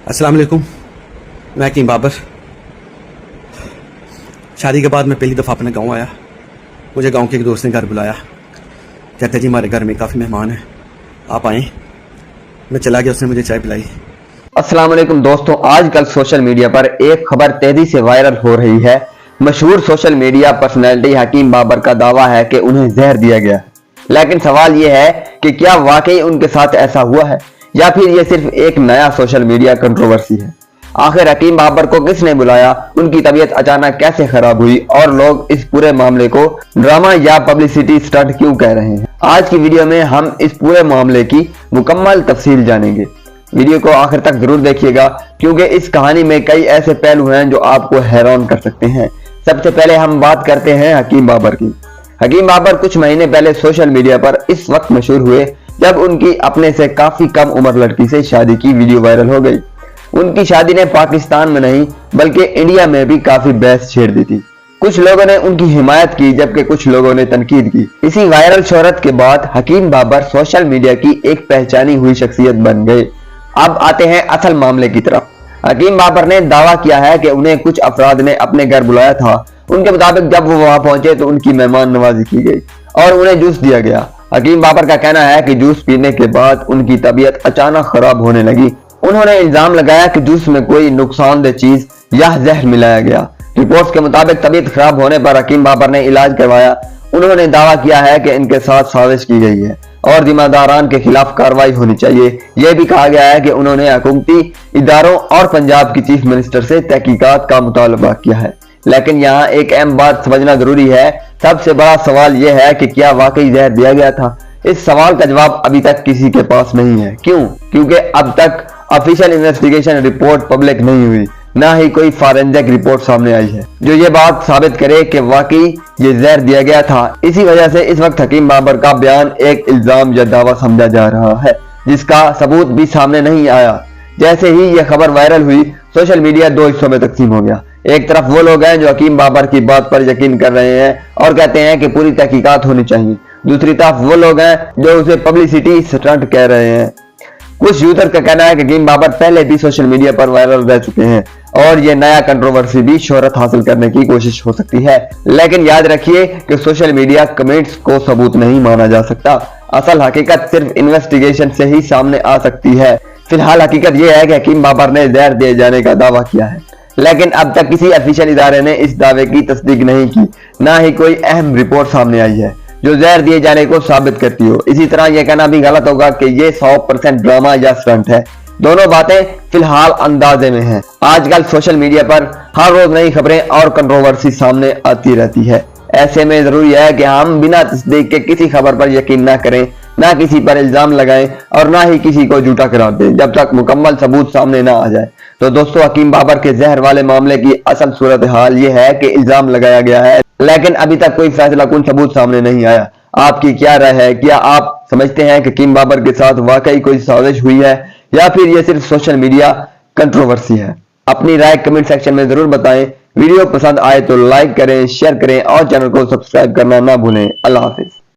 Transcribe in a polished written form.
अस्सलाम वालेकुम। मैं हकीम बाबर। शादी के बाद मैं पहली दफ़ा अपने गांव आया। मुझे गांव के एक दोस्त ने घर बुलाया, कहते जी हमारे घर में काफ़ी मेहमान हैं, आप आएँ। मैं चला गया, उसने मुझे चाय पिलाई। अस्सलाम वालेकुम दोस्तों, आजकल सोशल मीडिया पर एक खबर तेजी से वायरल हो रही है। मशहूर सोशल मीडिया पर्सनैलिटी हकीम बाबर का दावा है कि उन्हें जहर दिया गया है। लेकिन सवाल यह है कि क्या वाकई उनके साथ ऐसा हुआ है या फिर यह सिर्फ एक नया सोशल मीडिया कंट्रोवर्सी है। आखिर हकीम बाबर को किसने बुलाया, उनकी तबीयत अचानक कैसे खराब हुई और लोग इस पूरे मामले को ड्रामा या पब्लिसिटी स्टंट क्यों कह रहे हैं। आज की वीडियो में हम इस पूरे मामले की मुकम्मल तफसील जानेंगे। वीडियो को आखिर तक जरूर देखिएगा क्योंकि इस कहानी में कई ऐसे पहलू हैं जो आपको हैरान कर सकते हैं। सबसे पहले हम बात करते हैं हकीम बाबर की। हकीम बाबर कुछ महीने पहले सोशल मीडिया पर इस वक्त मशहूर हुए जब उनकी अपने से काफी कम उम्र लड़की से शादी की वीडियो वायरल हो गई। उनकी शादी ने पाकिस्तान में नहीं बल्कि इंडिया में भी काफी बहस छेड़ दी थी। कुछ लोगों ने उनकी हिमायत की जबकि कुछ लोगों ने तनकीद की। इसी वायरल शोहरत के बाद हकीम बाबर सोशल मीडिया की एक पहचानी हुई शख्सियत बन गए। अब आते हैं असल मामले की तरफ। हकीम बाबर ने दावा किया है कि उन्हें कुछ अफराद ने अपने घर बुलाया था। उनके मुताबिक जब वो वहां पहुंचे तो उनकी मेहमान नवाजी की गई और उन्हें जूस दिया गया। हकीम बाबर का कहना है कि जूस पीने के बाद उनकी तबीयत अचानक खराब होने लगी। उन्होंने इल्जाम लगाया कि जूस में कोई नुकसानदेह चीज या जहर मिलाया गया। रिपोर्ट्स के मुताबिक तबीयत खराब होने पर हकीम बाबर ने इलाज करवाया। उन्होंने दावा किया है कि इनके साथ साजिश की गई है और जिम्मेदारान के खिलाफ कार्रवाई होनी चाहिए। यह भी कहा गया है कि उन्होंने हुकूमती इदारों और पंजाब की चीफ मिनिस्टर से तहकीकात का मुतालबा किया है। लेकिन यहाँ एक अहम बात समझना जरूरी है। सबसे बड़ा सवाल यह है कि क्या वाकई जहर दिया गया था। इस सवाल का जवाब अभी तक किसी के पास नहीं है। क्यों? क्योंकि अब तक ऑफिशियल इन्वेस्टिगेशन रिपोर्ट पब्लिक नहीं हुई, ना ही कोई फॉरेंसिक रिपोर्ट सामने आई है जो ये बात साबित करे कि वाकई ये जहर दिया गया था। इसी वजह से इस वक्त हकीम बाबर का बयान एक इल्जाम या दावा समझा जा रहा है जिसका सबूत भी सामने नहीं आया। जैसे ही यह खबर वायरल हुई सोशल मीडिया दो हिस्सों में तकसीम हो गया। एक तरफ वो लोग हैं जो हकीम बाबर की बात पर यकीन कर रहे हैं और कहते हैं कि पूरी तहकीकात होनी चाहिए। दूसरी तरफ वो लोग हैं जो उसे पब्लिसिटी स्टंट कह रहे हैं। कुछ यूजर का कहना है कि हकीम बाबर पहले भी सोशल मीडिया पर वायरल रह चुके हैं और ये नया कंट्रोवर्सी भी शोहरत हासिल करने की कोशिश हो सकती है। लेकिन याद रखिए कि सोशल मीडिया कमेंट्स को सबूत नहीं माना जा सकता। असल हकीकत सिर्फ इन्वेस्टिगेशन से ही सामने आ सकती है। फिलहाल हकीकत यह है कि हकीम बाबर ने जहर दिए जाने का दावा किया है, लेकिन अब तक किसी ऑफिशियल इदारे ने इस दावे की तस्दीक नहीं की, ना ही कोई अहम रिपोर्ट सामने आई है जो जहर दिए जाने को साबित करती हो। इसी तरह यह कहना भी गलत होगा कि ये 100% ड्रामा या स्टंट है। दोनों बातें फिलहाल अंदाजे में हैं। आजकल सोशल मीडिया पर हर रोज नई खबरें और कंट्रोवर्सी सामने आती रहती है। ऐसे में जरूरी है कि हम बिना तस्दीक के किसी खबर पर यकीन न करें, ना किसी पर इल्जाम लगाएं और ना ही किसी को झूठा करार दें जब तक मुकम्मल सबूत सामने ना आ जाए। तो दोस्तों, हकीम बाबर के जहर वाले मामले की असल सूरत हाल ये है कि इल्जाम लगाया गया है लेकिन अभी तक कोई फैसला कुन सबूत सामने नहीं आया। आपकी क्या राय है? क्या आप समझते हैं कि हकीम बाबर के साथ वाकई कोई साजिश हुई है या फिर यह सिर्फ सोशल मीडिया कंट्रोवर्सी है? अपनी राय कमेंट सेक्शन में जरूर बताएं। वीडियो पसंद आए तो लाइक करें, शेयर करें और चैनल को सब्सक्राइब करना ना भूलें। अल्लाह हाफिज।